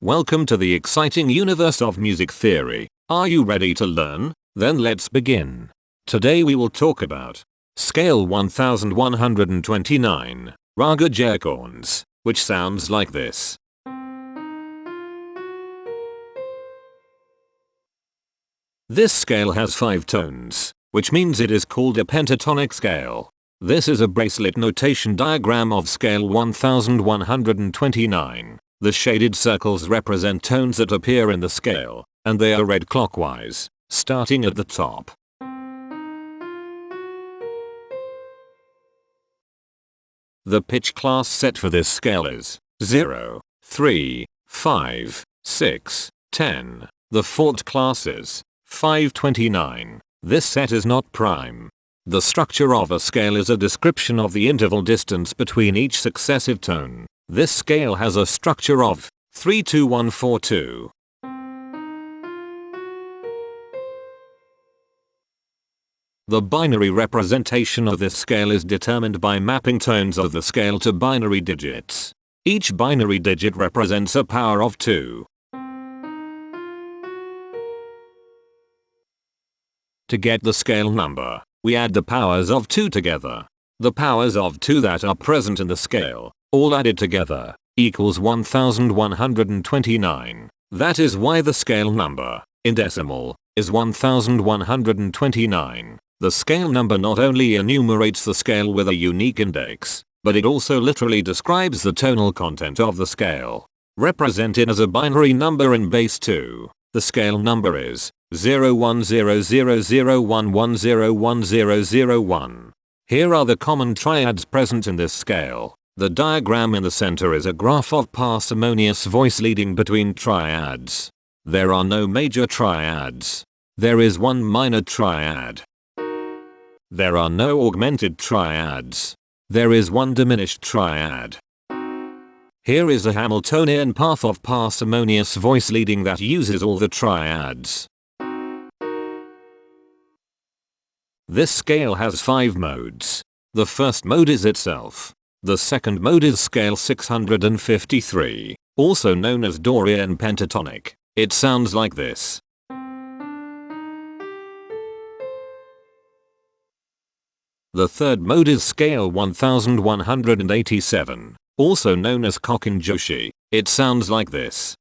Welcome to the exciting universe of music theory. Are you ready to learn? Then let's begin. Today we will talk about Scale 1129, Raga Jayakauns, which sounds like this. This scale has 5 tones, which means it is called a pentatonic scale. This is a bracelet notation diagram of scale 1129. The shaded circles represent tones that appear in the scale, and they are read clockwise, starting at the top. The pitch class set for this scale is 0, 3, 5, 6, 10. The fault class is 529. This set is not prime. The structure of a scale is a description of the interval distance between each successive tone. This scale has a structure of 3-2-1-4-2. The binary representation of this scale is determined by mapping tones of the scale to binary digits. Each binary digit represents a power of 2. To get the scale number, we add the powers of 2 together. The powers of 2 that are present in the scale, all added together, equals 1129. That is why the scale number, in decimal, is 1129. The scale number not only enumerates the scale with a unique index, but it also literally describes the tonal content of the scale. Represented as a binary number in base 2, the scale number is 010001101001. Here are the common triads present in this scale. The diagram in the center is a graph of parsimonious voice leading between triads. There are no major triads. There is one minor triad. There are no augmented triads. There is one diminished triad. Here is a Hamiltonian path of parsimonious voice leading that uses all the triads. This scale has 5 modes. The first mode is itself. The second mode is scale 653, also known as Dorian Pentatonic. It sounds like this. The third mode is scale 1187, also known as Coherence. It sounds like this.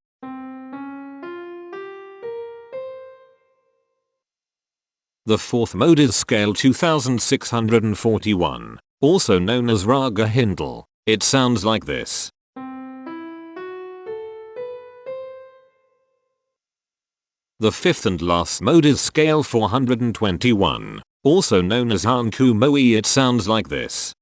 The fourth mode is scale 2641, also known as Raga Jayakauns. It sounds like this. The fifth and last mode is scale 421, also known as Untitled. It sounds like this.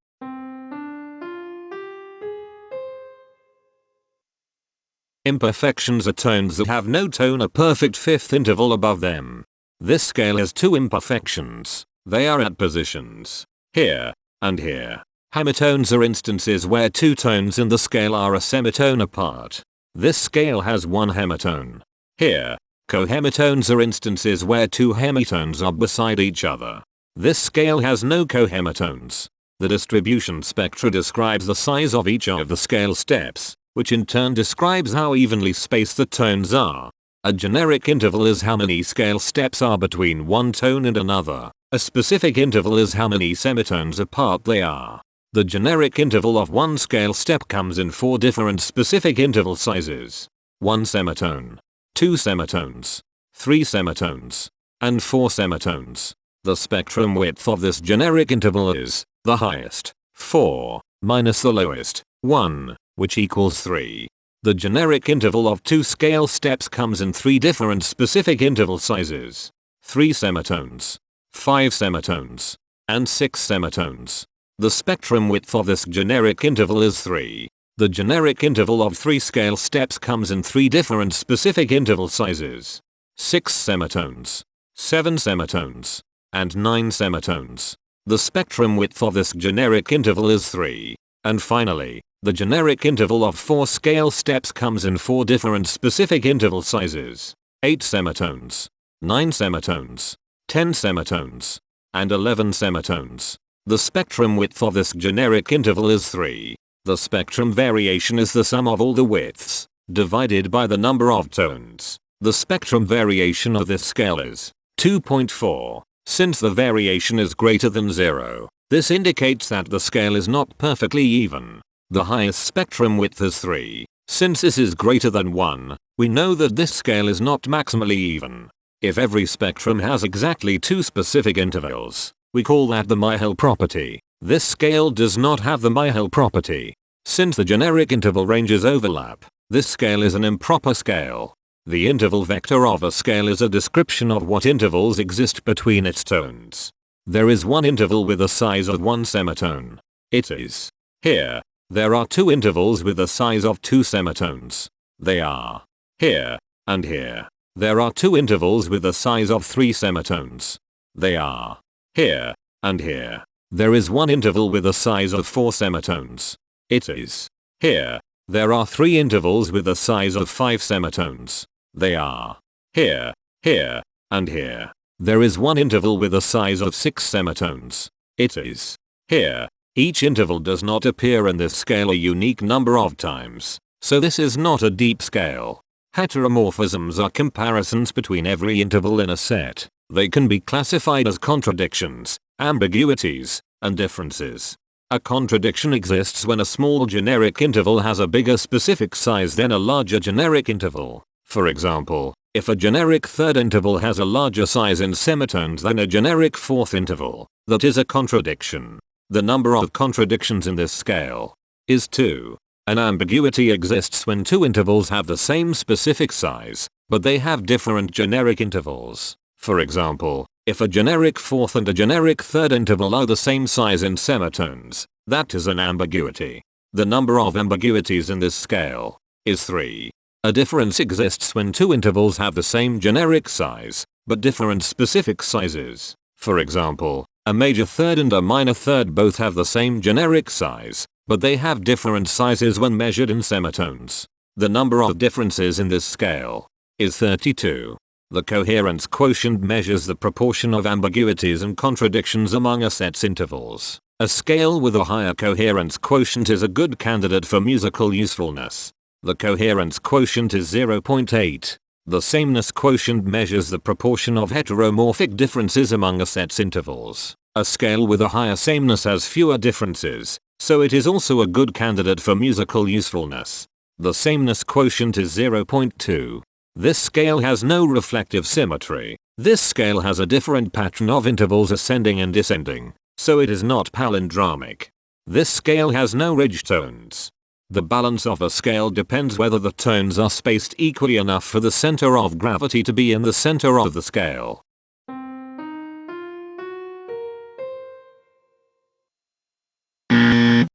Imperfections are tones that have no tone a perfect fifth interval above them. This scale has 2 imperfections. They are at positions here and here. Hemitones are instances where 2 tones in the scale are a semitone apart. This scale has 1 hemitone here. Cohemitones are instances where 2 hemitones are beside each other. This scale has no cohemitones. The distribution spectra describes the size of each of the scale steps, which in turn describes how evenly spaced the tones are. A generic interval is how many scale steps are between one tone and another. A specific interval is how many semitones apart they are. The generic interval of one scale step comes in 4 different specific interval sizes. 1 semitone, 2 semitones, 3 semitones, and 4 semitones. The spectrum width of this generic interval is the highest, 4, minus the lowest, 1, which equals 3. The generic interval of 2 scale steps comes in 3 different specific interval sizes. 3 semitones, 5 semitones, and 6 semitones. The spectrum width of this generic interval is 3. The generic interval of 3 scale steps comes in 3 different specific interval sizes. 6 semitones, 7 semitones, and 9 semitones. The spectrum width of this generic interval is 3. And finally, the generic interval of 4 scale steps comes in 4 different specific interval sizes. 8 semitones, 9 semitones, 10 semitones, and 11 semitones. The spectrum width of this generic interval is 3. The spectrum variation is the sum of all the widths. divided by the number of tones. The spectrum variation of this scale is 2.4. Since the variation is greater than 0, this indicates that the scale is not perfectly even. The highest spectrum width is 3. Since this is greater than 1, we know that this scale is not maximally even. If every spectrum has exactly 2 specific intervals, we call that the Myhill property. This scale does not have the Myhill property. Since the generic interval ranges overlap, this scale is an improper scale. The interval vector of a scale is a description of what intervals exist between its tones. There is one interval with a size of 1 semitone. It is here. There are 2 intervals with a size of 2 semitones. They are here and here. There are 2 intervals with a size of 3 semitones. They are here and here. There is one interval with a size of 4 semitones. It is here. There are 3 intervals with a size of 5 semitones. They are here, here, and here. There is one interval with a size of 6 semitones. It is here. Each interval does not appear in this scale a unique number of times, so this is not a deep scale. Heteromorphisms are comparisons between every interval in a set. They can be classified as contradictions, ambiguities, and differences. A contradiction exists when a small generic interval has a bigger specific size than a larger generic interval. For example, if a generic third interval has a larger size in semitones than a generic fourth interval, that is a contradiction. The number of contradictions in this scale is 2. An ambiguity exists when 2 intervals have the same specific size, but they have different generic intervals. For example, if a generic fourth and a generic third interval are the same size in semitones, that is an ambiguity. The number of ambiguities in this scale is 3. A difference exists when 2 intervals have the same generic size, but different specific sizes. For example, a major third and a minor third both have the same generic size, but they have different sizes when measured in semitones. The number of differences in this scale is 32. The coherence quotient measures the proportion of ambiguities and contradictions among a set's intervals. A scale with a higher coherence quotient is a good candidate for musical usefulness. The coherence quotient is 0.8. The sameness quotient measures the proportion of heteromorphic differences among a set's intervals. A scale with a higher sameness has fewer differences, so it is also a good candidate for musical usefulness. The sameness quotient is 0.2. This scale has no reflective symmetry. This scale has a different pattern of intervals ascending and descending, so it is not palindromic. This scale has no ridge tones. The balance of a scale depends whether the tones are spaced equally enough for the center of gravity to be in the center of the scale.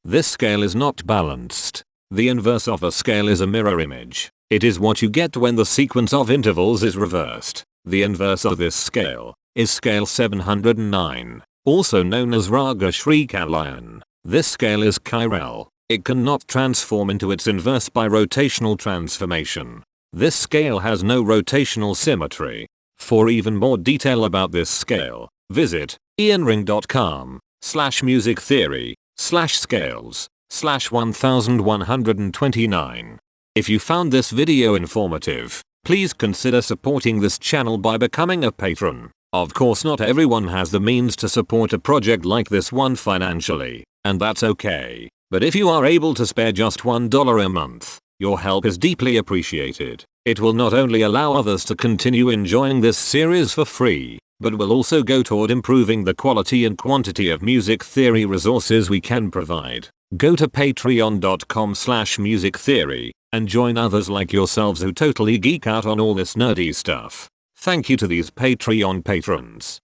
This scale is not balanced. The inverse of a scale is a mirror image. It is what you get when the sequence of intervals is reversed. The inverse of this scale is scale 709, also known as Raga Jayakauns. This scale is chiral. It cannot transform into its inverse by rotational transformation. This scale has no rotational symmetry. For even more detail about this scale, visit ianring.com/musictheory/scales/1129. If you found this video informative, please consider supporting this channel by becoming a patron. Of course, not everyone has the means to support a project like this one financially, and that's okay. But if you are able to spare just $1 a month, your help is deeply appreciated. It will not only allow others to continue enjoying this series for free, but will also go toward improving the quality and quantity of music theory resources we can provide. Go to patreon.com/musictheory and join others like yourselves who totally geek out on all this nerdy stuff. Thank you to these Patreon patrons.